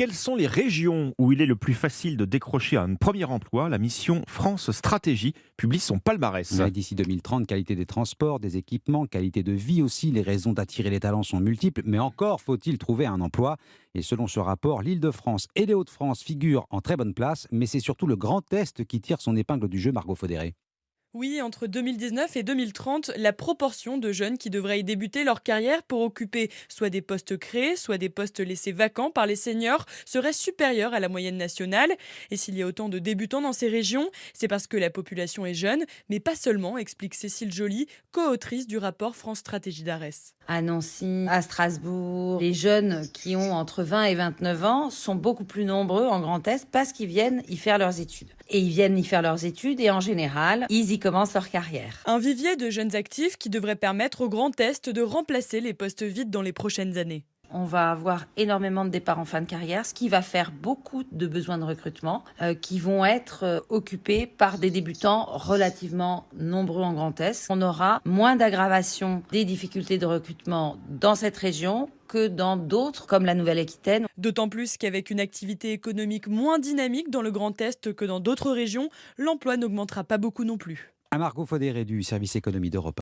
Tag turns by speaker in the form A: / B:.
A: quelles sont les régions où il est le plus facile de décrocher un premier emploi? La mission France Stratégie publie son palmarès.
B: Ouais, d'ici 2030, qualité des transports, des équipements, qualité de vie aussi, les raisons d'attirer les talents sont multiples, mais encore faut-il trouver un emploi. Et selon ce rapport, l'Île-de-France et les Hauts-de-France figurent en très bonne place, mais c'est surtout le Grand Est qui tire son épingle du jeu, Margot Faudéré.
C: Oui, entre 2019 et 2030, la proportion de jeunes qui devraient y débuter leur carrière pour occuper soit des postes créés, soit des postes laissés vacants par les seniors serait supérieure à la moyenne nationale. Et s'il y a autant de débutants dans ces régions, c'est parce que la population est jeune, mais pas seulement, explique Cécile Joly, co-autrice du rapport France Stratégie d'Arès.
D: À Nancy, à Strasbourg, les jeunes qui ont entre 20 et 29 ans sont beaucoup plus nombreux en Grand Est parce qu'ils viennent y faire leurs études. Et ils viennent y faire leurs études et en général, ils y commencent leur carrière.
C: Un vivier de jeunes actifs qui devrait permettre au Grand Est de remplacer les postes vides dans les prochaines années.
D: On va avoir énormément de départs en fin de carrière, ce qui va faire beaucoup de besoins de recrutement qui vont être occupés par des débutants relativement nombreux en Grand Est. On aura moins d'aggravation des difficultés de recrutement dans cette région que dans d'autres, comme la Nouvelle-Aquitaine.
C: D'autant plus qu'avec une activité économique moins dynamique dans le Grand Est que dans d'autres régions, l'emploi n'augmentera pas beaucoup non plus.
B: À Margot Faudéré du service économie d'Europe.